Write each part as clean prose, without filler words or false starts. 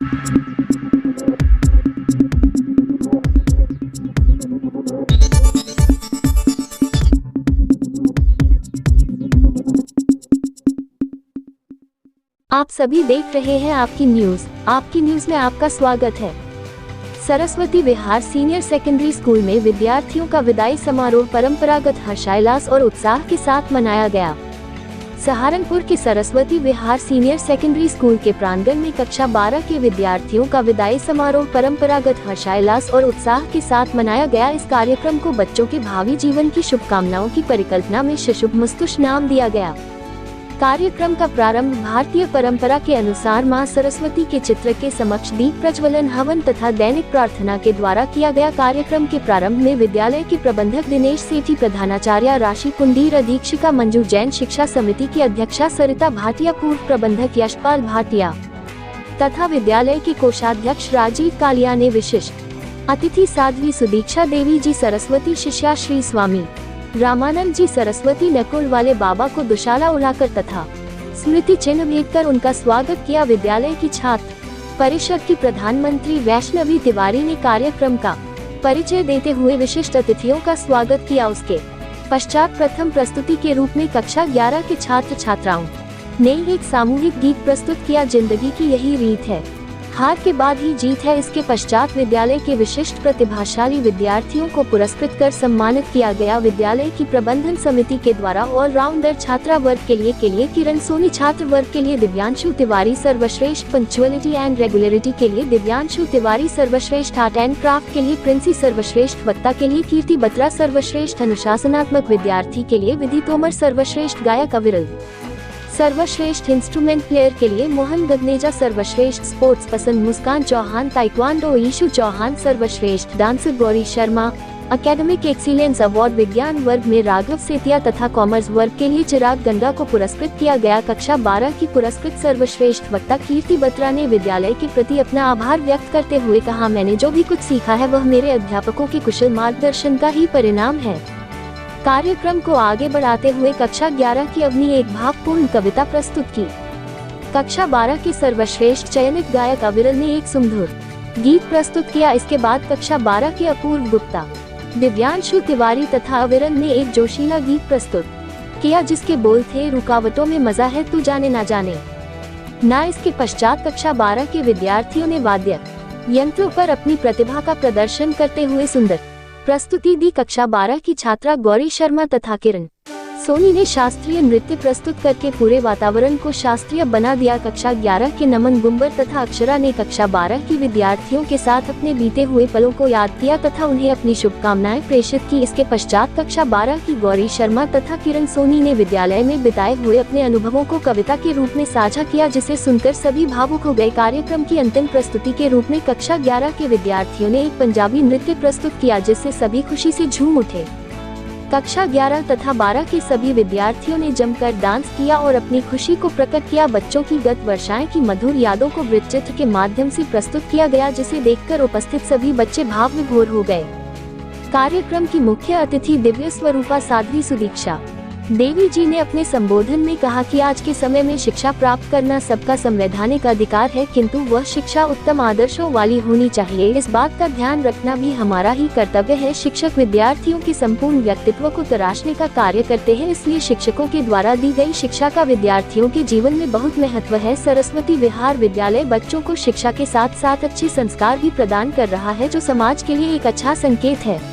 आप सभी देख रहे हैं आपकी न्यूज में आपका स्वागत है। Saraswati Vihar senior secondary school में विद्यार्थियों का विदाई समारोह परंपरागत हर्षोल्लास और उत्साह के साथ मनाया गया। सहारनपुर के Saraswati Vihar senior secondary school के प्रांगण में कक्षा 12 के विद्यार्थियों का विदाई समारोह परंपरागत हर्षोल्लास और उत्साह के साथ मनाया गया। इस कार्यक्रम को बच्चों के भावी जीवन की शुभकामनाओं की परिकल्पना में शिशुभमस्तुष नाम दिया गया। कार्यक्रम का प्रारंभ भारतीय परंपरा के अनुसार मां सरस्वती के चित्र के समक्ष दीप प्रज्वलन, हवन तथा दैनिक प्रार्थना के द्वारा किया गया। कार्यक्रम के प्रारंभ में विद्यालय के प्रबंधक दिनेश सेठी, प्रधानाचार्य राशि कुंडीर, अधीक्षिका मंजू जैन, शिक्षा समिति की अध्यक्षा सरिता भाटिया, पूर्व प्रबंधक यशपाल भाटिया तथा विद्यालय के कोषाध्यक्ष राजीव कालिया ने विशिष्ट अतिथि साध्वी सुदीक्षा देवी जी, सरस्वती शिष्या श्री स्वामी रामानंद जी, सरस्वती नकुल वाले बाबा को दुशाला उड़ाकर तथा स्मृति चिन्ह भेंट कर उनका स्वागत किया। विद्यालय की छात्र परिषद की प्रधानमंत्री वैष्णवी तिवारी ने कार्यक्रम का परिचय देते हुए विशिष्ट अतिथियों का स्वागत किया। उसके पश्चात प्रथम प्रस्तुति के रूप में कक्षा 11 के छात्र छात्राओं ने एक सामूहिक गीत प्रस्तुत किया। जिंदगी की यही रीत है, हार के बाद ही जीत है। इसके पश्चात विद्यालय के विशिष्ट प्रतिभाशाली विद्यार्थियों को पुरस्कृत कर सम्मानित किया गया। विद्यालय की प्रबंधन समिति के द्वारा ऑलराउंडर छात्रा वर्ग के लिए किरण सोनी, छात्र वर्ग के लिए दिव्यांशु तिवारी, सर्वश्रेष्ठ पंक्चुअलिटी एंड रेगुलरिटी के लिए दिव्यांशु तिवारी, सर्वश्रेष्ठ आर्ट एंड क्राफ्ट के लिए प्रिंसी, सर्वश्रेष्ठ वक्ता के लिए कीर्ति बत्रा, सर्वश्रेष्ठ अनुशासनात्मक विद्यार्थी के लिए विधि तोमर, सर्वश्रेष्ठ गायक अविरल, सर्वश्रेष्ठ इंस्ट्रूमेंट प्लेयर के लिए मोहन गगनेजा, सर्वश्रेष्ठ स्पोर्ट्स पसंद मुस्कान चौहान, ताइक्वांडो ईशु चौहान, सर्वश्रेष्ठ dancer Gauri Sharma, academic excellence award विज्ञान वर्ग में राघव सेतिया तथा कॉमर्स वर्ग के लिए चिराग गंगा को पुरस्कृत किया गया। कक्षा 12 की पुरस्कृत सर्वश्रेष्ठ वक्ता कीर्ति बत्रा ने विद्यालय के प्रति अपना आभार व्यक्त करते हुए कहा, मैंने जो भी कुछ सीखा है वह मेरे अध्यापकों के कुशल मार्गदर्शन का ही परिणाम है। कार्यक्रम को आगे बढ़ाते हुए कक्षा 11 की अवनी एक भावपूर्ण कविता प्रस्तुत की। कक्षा 12 के सर्वश्रेष्ठ चयनित गायक अविरल ने एक सुमधुर गीत प्रस्तुत किया। इसके बाद कक्षा 12 के अपूर्व गुप्ता, दिव्यांशु तिवारी तथा अविरल ने एक जोशीला गीत प्रस्तुत किया जिसके बोल थे, रुकावटों में मजा है तू जाने ना जाने ना। इसके पश्चात कक्षा 12 के विद्यार्थियों ने वाद्य यंत्रों पर अपनी प्रतिभा का प्रदर्शन करते हुए सुंदर प्रस्तुति दी। कक्षा 12 की छात्रा गौरी शर्मा तथा किरण सोनी ने शास्त्रीय नृत्य प्रस्तुत करके पूरे वातावरण को शास्त्रीय बना दिया। कक्षा 11 के नमन गुंबर तथा अक्षरा ने कक्षा 12 की विद्यार्थियों के साथ अपने बीते हुए पलों को याद किया तथा उन्हें अपनी शुभकामनाएं प्रेषित की। इसके पश्चात कक्षा 12 की गौरी शर्मा तथा किरण सोनी ने विद्यालय में बिताए हुए अपने अनुभवों को कविता के रूप में साझा किया, जिसे सुनकर सभी भावुक हो गए। कार्यक्रम की अंतिम प्रस्तुति के रूप में कक्षा 11 के विद्यार्थियों ने एक पंजाबी नृत्य प्रस्तुत किया जिससे सभी खुशी से झूम उठे। कक्षा 11 तथा 12 के सभी विद्यार्थियों ने जमकर डांस किया और अपनी खुशी को प्रकट किया। बच्चों की गत वर्षाएं की मधुर यादों को वृत्तचित्र के माध्यम से प्रस्तुत किया गया, जिसे देखकर उपस्थित सभी बच्चे भाव विभोर हो गए। कार्यक्रम की मुख्य अतिथि दिव्य स्वरूपा साध्वी सुदीक्षा देवी जी ने अपने संबोधन में कहा कि आज के समय में शिक्षा प्राप्त करना सबका संवैधानिक अधिकार है, किंतु वह शिक्षा उत्तम आदर्शों वाली होनी चाहिए। इस बात का ध्यान रखना भी हमारा ही कर्तव्य है। शिक्षक विद्यार्थियों के संपूर्ण व्यक्तित्व को तराशने का कार्य करते हैं, इसलिए शिक्षकों के द्वारा दी गई शिक्षा का विद्यार्थियों के जीवन में बहुत महत्व है। सरस्वती विहार विद्यालय बच्चों को शिक्षा के साथ साथ अच्छे संस्कार भी प्रदान कर रहा है, जो समाज के लिए एक अच्छा संकेत है।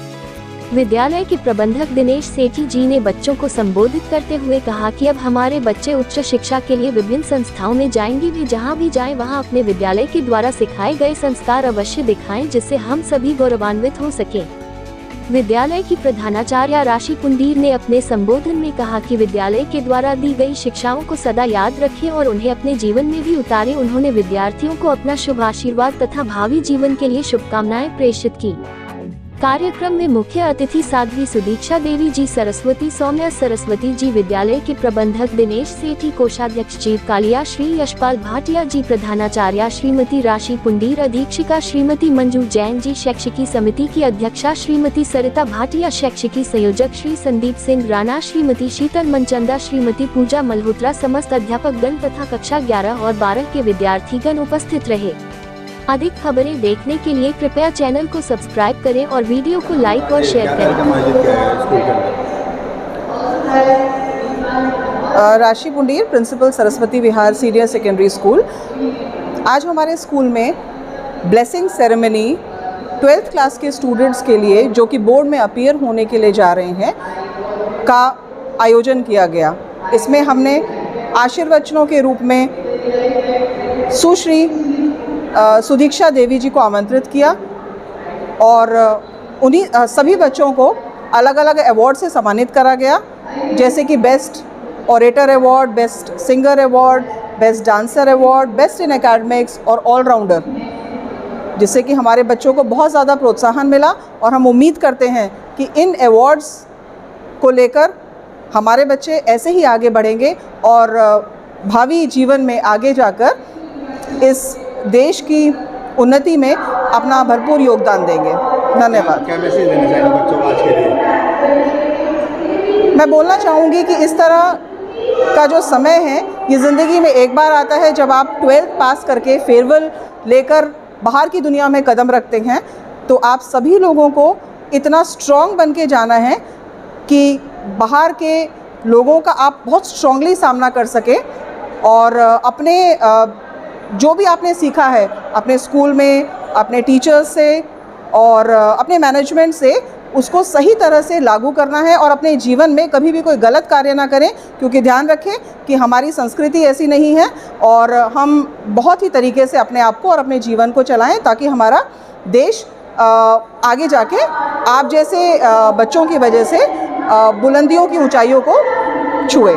विद्यालय के प्रबंधक दिनेश सेठी जी ने बच्चों को संबोधित करते हुए कहा कि अब हमारे बच्चे उच्च शिक्षा के लिए विभिन्न संस्थाओं में जाएंगे। वे जहां भी जाएं वहां अपने विद्यालय के द्वारा सिखाए गए संस्कार अवश्य दिखाएं, जिससे हम सभी गौरवान्वित हो सके। विद्यालय की प्रधानाचार्य राशि कुंडीर ने अपने संबोधन में कहा कि विद्यालय के द्वारा दी गई शिक्षाओं को सदा याद रखें और उन्हें अपने जीवन में भी उतारें। उन्होंने विद्यार्थियों को अपना शुभ आशीर्वाद तथा भावी जीवन के लिए शुभकामनाएं प्रेषित की। कार्यक्रम में मुख्य अतिथि साध्वी सुदीक्षा देवी जी, सरस्वती सौम्या सरस्वती जी, विद्यालय के प्रबंधक दिनेश सेठी, कोषाध्यक्ष जीव कालिया, श्री यशपाल भाटिया जी, प्रधानाचार्य श्रीमती राशि पुंडीर, अधीक्षिका श्रीमती मंजू जैन जी, शैक्षिकी समिति की अध्यक्षा श्रीमती सरिता भाटिया, शैक्षिकी संयोजक श्री संदीप सिंह राणा, श्रीमती शीतल मनचंदा, श्रीमती पूजा मल्होत्रा, समस्त अध्यापक गण तथा कक्षा 11 और 12 के विद्यार्थीगण उपस्थित रहे। अधिक खबरें देखने के लिए कृपया चैनल को सब्सक्राइब करें और वीडियो को लाइक और शेयर करें। राशि Pundir, principal Saraswati Vihar senior secondary school. आज हमारे स्कूल में ब्लेसिंग सेरेमनी 12th क्लास के स्टूडेंट्स के लिए, जो कि बोर्ड में अपीयर होने के लिए जा रहे हैं, का आयोजन किया गया। इसमें हमने आशीर्वचनों के रूप में सुश्री सुदीक्षा देवी जी को आमंत्रित किया और उन्हीं सभी बच्चों को अलग अलग अवार्ड से सम्मानित करा गया, जैसे कि best orator award, best singer award, best dancer award, best in academics और ऑलराउंडर, जिससे कि हमारे बच्चों को बहुत ज़्यादा प्रोत्साहन मिला। और हम उम्मीद करते हैं कि इन अवार्ड्स को लेकर हमारे बच्चे ऐसे ही आगे बढ़ेंगे और भावी जीवन में आगे जाकर इस देश की उन्नति में अपना भरपूर योगदान देंगे। धन्यवाद। क्या मैसेज देना चाहेंगे बच्चों को आज के लिए? मैं बोलना चाहूँगी कि इस तरह का जो समय है, ये ज़िंदगी में एक बार आता है, जब आप 12th पास करके फेयरवेल लेकर बाहर की दुनिया में कदम रखते हैं, तो आप सभी लोगों को इतना स्ट्रॉन्ग बन के जाना है कि बाहर के लोगों का आप बहुत स्ट्रॉन्गली सामना कर सकें और अपने जो भी आपने सीखा है अपने स्कूल में, अपने टीचर्स से और अपने मैनेजमेंट से, उसको सही तरह से लागू करना है और अपने जीवन में कभी भी कोई गलत कार्य ना करें, क्योंकि ध्यान रखें कि हमारी संस्कृति ऐसी नहीं है और हम बहुत ही तरीके से अपने आप को और अपने जीवन को चलाएं, ताकि हमारा देश आगे जाके आप जैसे बच्चों की वजह से बुलंदियों की ऊंचाइयों को छुए।